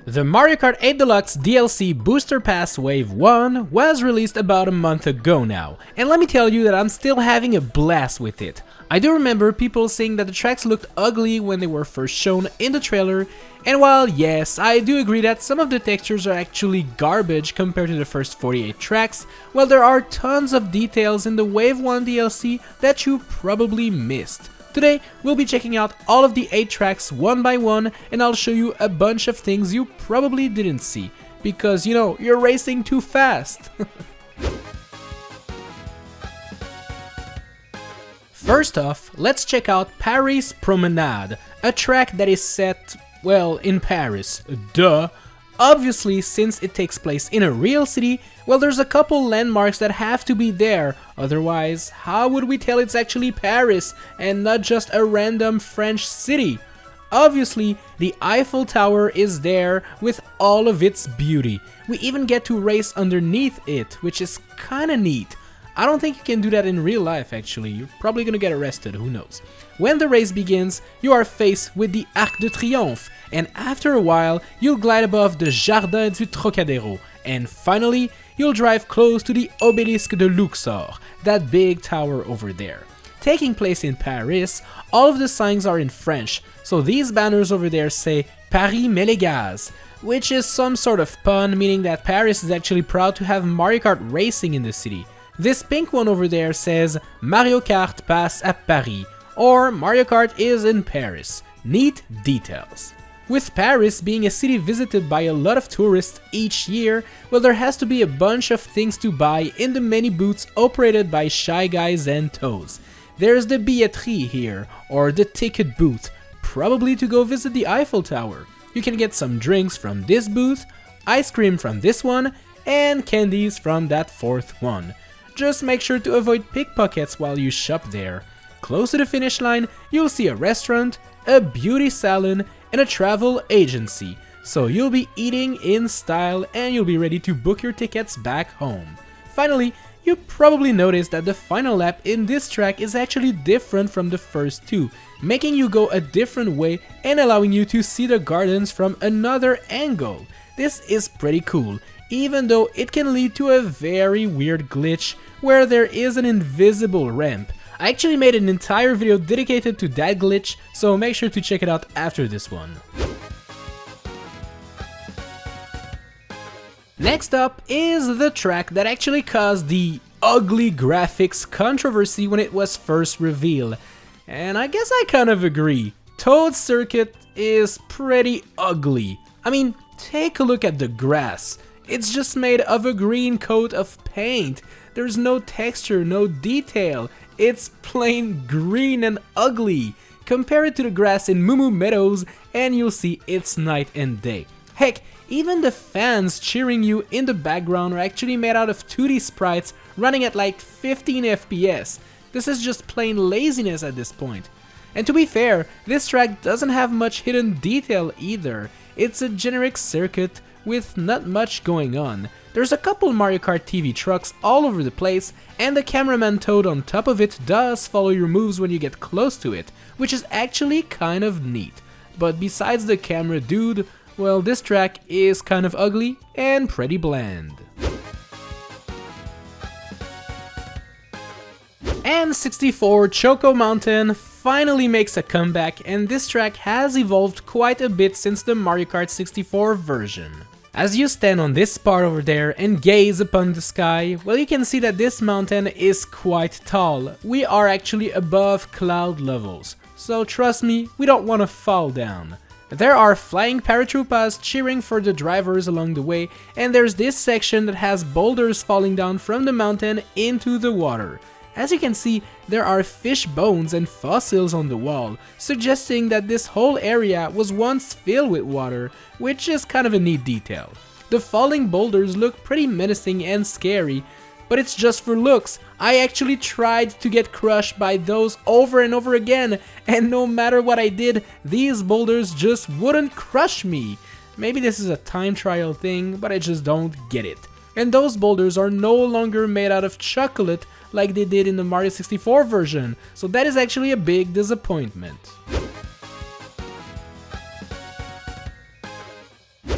The Mario Kart 8 Deluxe DLC Booster Pass Wave 1 was released about a month ago now, and let me tell you that I'm still having a blast with it. I do remember people saying that the tracks looked ugly when they were first shown in the trailer, and while yes, I do agree that some of the textures are actually garbage compared to the first 48 tracks, well, there are tons of details in the Wave 1 DLC that you probably missed. Today, we'll be checking out all of the 8 tracks one by one, and I'll show you a bunch of things you probably didn't see, because, you know, you're racing too fast. First off, let's check out Paris Promenade, a track that is set, well, in Paris, duh. Obviously, since it takes place in a real city, well, there's a couple landmarks that have to be there, otherwise, how would we tell it's actually Paris and not just a random French city? Obviously, the Eiffel Tower is there with all of its beauty. We even get to race underneath it, which is kinda neat. I don't think you can do that in real life actually, you're probably gonna get arrested, who knows. When the race begins, you are faced with the Arc de Triomphe, and after a while, you'll glide above the Jardin du Trocadéro, and finally, you'll drive close to the Obélisque de Luxor, that big tower over there. Taking place in Paris, all of the signs are in French, so these banners over there say Paris met les gaz, which is some sort of pun meaning that Paris is actually proud to have Mario Kart racing in the city. This pink one over there says Mario Kart passe à Paris, or Mario Kart is in Paris. Neat details. With Paris being a city visited by a lot of tourists each year, well, there has to be a bunch of things to buy in the many booths operated by Shy Guys and Toads. There's the billetterie here, or the ticket booth, probably to go visit the Eiffel Tower. You can get some drinks from this booth, ice cream from this one, and candies from that fourth one. Just make sure to avoid pickpockets while you shop there. Close to the finish line, you'll see a restaurant, a beauty salon, and a travel agency, so you'll be eating in style and you'll be ready to book your tickets back home. Finally, you probably noticed that the final lap in this track is actually different from the first two, making you go a different way and allowing you to see the gardens from another angle. This is pretty cool, even though it can lead to a very weird glitch where there is an invisible ramp. I actually made an entire video dedicated to that glitch, so make sure to check it out after this one. Next up is the track that actually caused the ugly graphics controversy when it was first revealed. And I guess I kind of agree. Toad's Circuit is pretty ugly. I mean, take a look at the grass. It's just made of a green coat of paint. There's no texture, no detail. It's plain green and ugly. Compare it to the grass in Moo Moo Meadows and you'll see it's night and day. Heck, even the fans cheering you in the background are actually made out of 2D sprites running at like 15 FPS. This is just plain laziness at this point. And to be fair, this track doesn't have much hidden detail either. It's a generic circuit with not much going on. There's a couple Mario Kart TV trucks all over the place, and the cameraman Toad on top of it does follow your moves when you get close to it, which is actually kind of neat. But besides the camera dude, well, this track is kind of ugly and pretty bland. N64 Choco Mountain finally makes a comeback, and this track has evolved quite a bit since the Mario Kart 64 version. As you stand on this part over there and gaze upon the sky, well, you can see that this mountain is quite tall. We are actually above cloud levels, so trust me, we don't want to fall down. There are flying paratroopas cheering for the drivers along the way, and there's this section that has boulders falling down from the mountain into the water. As you can see, there are fish bones and fossils on the wall, suggesting that this whole area was once filled with water, which is kind of a neat detail. The falling boulders look pretty menacing and scary, but it's just for looks. I actually tried to get crushed by those over and over again, and no matter what I did, these boulders just wouldn't crush me. Maybe this is a time trial thing, but I just don't get it. And those boulders are no longer made out of chocolate like they did in the Mario 64 version, so that is actually a big disappointment.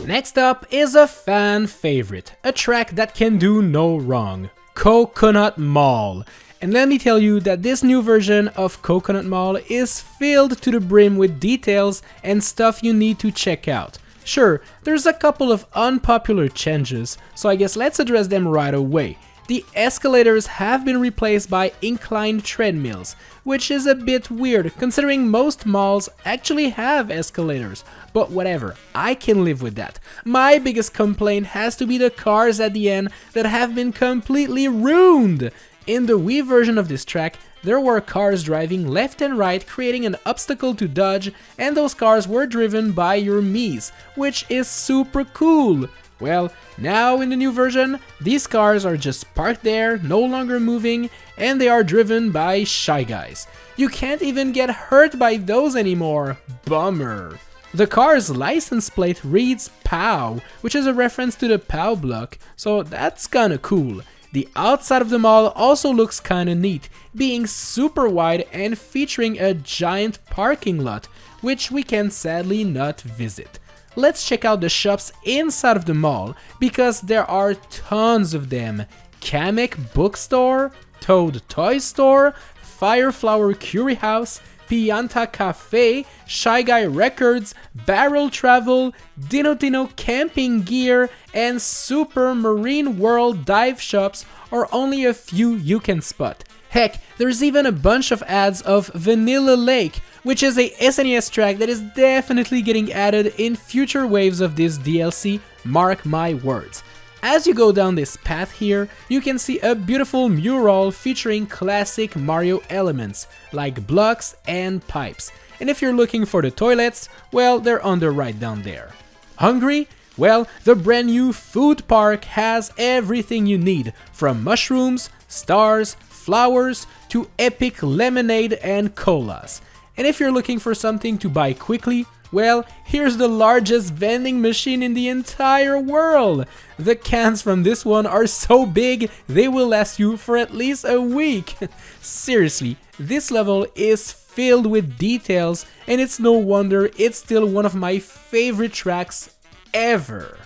Next up is a fan favorite, a track that can do no wrong, Coconut Mall. And let me tell you that this new version of Coconut Mall is filled to the brim with details and stuff you need to check out. Sure, there's a couple of unpopular changes, so I guess let's address them right away. The escalators have been replaced by inclined treadmills, which is a bit weird considering most malls actually have escalators, but whatever, I can live with that. My biggest complaint has to be the cars at the end that have been completely ruined. In the Wii version of this track, there were cars driving left and right, creating an obstacle to dodge, and those cars were driven by your Miis, which is super cool. Well, now in the new version, these cars are just parked there, no longer moving, and they are driven by Shy Guys. You can't even get hurt by those anymore. Bummer. The car's license plate reads POW, which is a reference to the POW block, so that's kinda cool. The outside of the mall also looks kinda neat, being super wide and featuring a giant parking lot, which we can sadly not visit. Let's check out the shops inside of the mall, because there are tons of them. Kamek Bookstore, Toad Toy Store, Fireflower Curie House, Pianta Cafe, Shy Guy Records, Barrel Travel, Dino Camping Gear, and Super Marine World dive shops are only a few you can spot. Heck, there's even a bunch of ads of Vanilla Lake, which is a SNES track that is definitely getting added in future waves of this DLC, mark my words. As you go down this path here, you can see a beautiful mural featuring classic Mario elements, like blocks and pipes. And if you're looking for the toilets, well, they're on the right down there. Hungry? Well, the brand new food park has everything you need, from mushrooms, stars, flowers, to epic lemonade and colas. And if you're looking for something to buy quickly, well, here's the largest vending machine in the entire world. The cans from this one are so big, they will last you for at least a week. Seriously, this level is filled with details, and it's no wonder it's still one of my favorite tracks ever.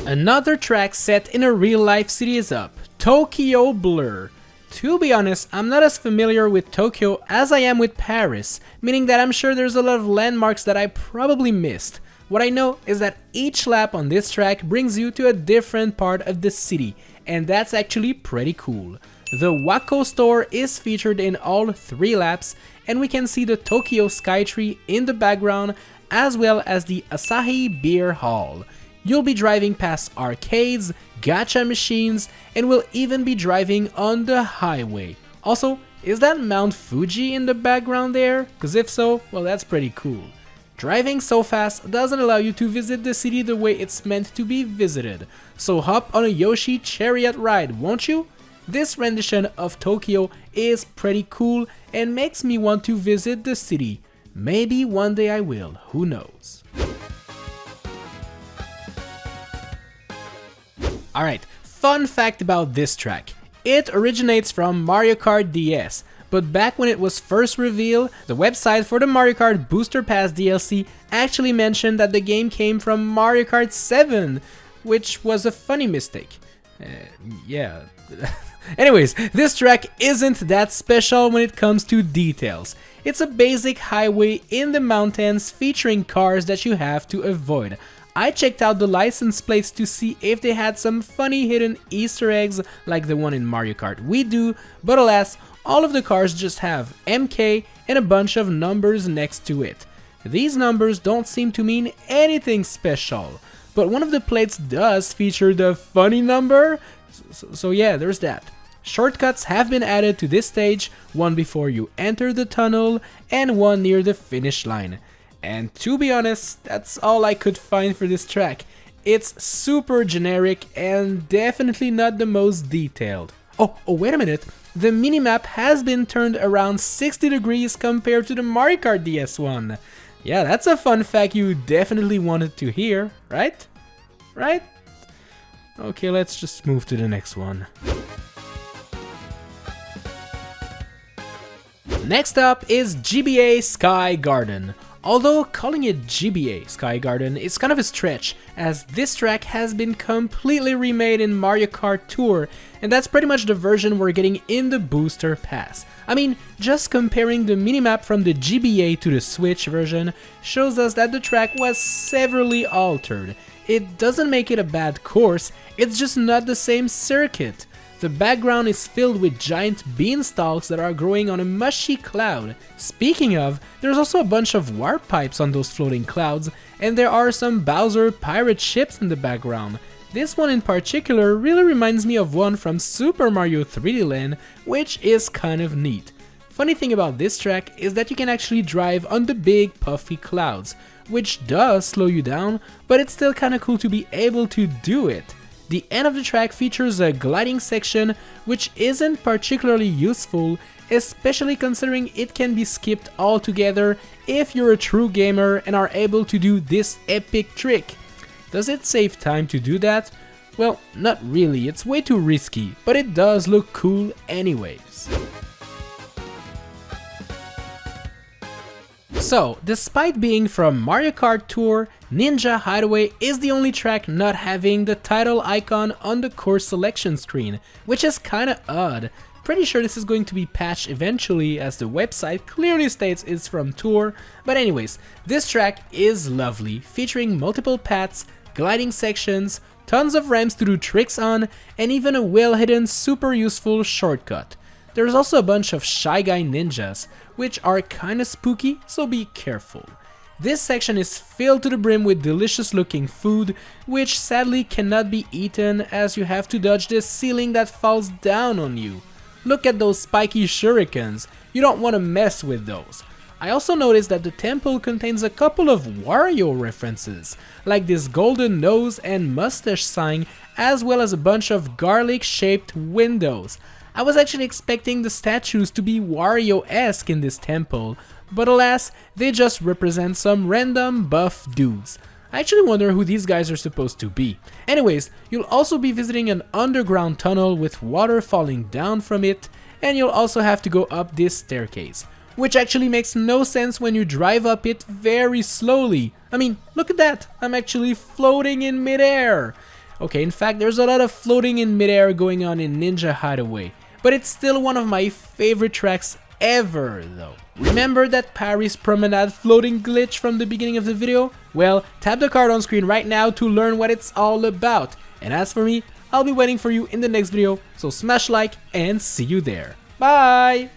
Another track set in a real-life city is up, Tokyo Blur. To be honest, I'm not as familiar with Tokyo as I am with Paris, meaning that I'm sure there's a lot of landmarks that I probably missed. What I know is that each lap on this track brings you to a different part of the city, and that's actually pretty cool. The Wako store is featured in all 3 laps, and we can see the Tokyo Skytree in the background, as well as the Asahi Beer Hall. You'll be driving past arcades, gacha machines, and will even be driving on the highway. Also, is that Mount Fuji in the background there? Cause if so, well, that's pretty cool. Driving so fast doesn't allow you to visit the city the way it's meant to be visited, so hop on a Yoshi chariot ride, won't you? This rendition of Tokyo is pretty cool and makes me want to visit the city. Maybe one day I will, who knows? Alright, fun fact about this track. It originates from Mario Kart DS, but back when it was first revealed, the website for the Mario Kart Booster Pass DLC actually mentioned that the game came from Mario Kart 7, which was a funny mistake. Yeah. Anyways, this track isn't that special when it comes to details. It's a basic highway in the mountains featuring cars that you have to avoid. I checked out the license plates to see if they had some funny hidden Easter eggs like the one in Mario Kart Wii do, but alas, all of the cars just have MK and a bunch of numbers next to it. These numbers don't seem to mean anything special, but one of the plates does feature the funny number, so yeah, there's that. Shortcuts have been added to this stage, one before you enter the tunnel and one near the finish line. And to be honest, that's all I could find for this track. It's super generic and definitely not the most detailed. Oh, wait a minute. The minimap has been turned around 60 degrees compared to the Mario Kart DS one. Yeah, that's a fun fact you definitely wanted to hear, right? Right? Okay, let's just move to the next one. Next up is GBA Sky Garden. Although calling it GBA Sky Garden is kind of a stretch, as this track has been completely remade in Mario Kart Tour, and that's pretty much the version we're getting in the Booster Pass. I mean, just comparing the minimap from the GBA to the Switch version shows us that the track was severely altered. It doesn't make it a bad course, it's just not the same circuit. The background is filled with giant beanstalks that are growing on a mushy cloud. Speaking of, there's also a bunch of warp pipes on those floating clouds, and there are some Bowser pirate ships in the background. This one in particular really reminds me of one from Super Mario 3D Land, which is kind of neat. Funny thing about this track is that you can actually drive on the big puffy clouds, which does slow you down, but it's still kinda cool to be able to do it. The end of the track features a gliding section, which isn't particularly useful, especially considering it can be skipped altogether if you're a true gamer and are able to do this epic trick. Does it save time to do that? Well, not really, it's way too risky, but it does look cool anyways. So, despite being from Mario Kart Tour, Ninja Hideaway is the only track not having the title icon on the course selection screen, which is kinda odd. Pretty sure this is going to be patched eventually, as the website clearly states it's from Tour, but anyways, this track is lovely, featuring multiple paths, gliding sections, tons of ramps to do tricks on, and even a well-hidden super useful shortcut. There's also a bunch of Shy Guy ninjas, which are kinda spooky, so be careful. This section is filled to the brim with delicious looking food, which sadly cannot be eaten as you have to dodge the ceiling that falls down on you. Look at those spiky shurikens, you don't want to mess with those. I also noticed that the temple contains a couple of Wario references, like this golden nose and mustache sign, as well as a bunch of garlic shaped windows. I was actually expecting the statues to be Wario-esque in this temple, but alas, they just represent some random buff dudes. I actually wonder who these guys are supposed to be. Anyways, you'll also be visiting an underground tunnel with water falling down from it, and you'll also have to go up this staircase, which actually makes no sense when you drive up it very slowly. I mean, look at that, I'm actually floating in midair. Okay, in fact, there's a lot of floating in midair going on in Ninja Hideaway, but it's still one of my favorite tracks ever though. Remember that Paris Promenade floating glitch from the beginning of the video? Well, tap the card on screen right now to learn what it's all about. And as for me, I'll be waiting for you in the next video, so smash like and see you there. Bye!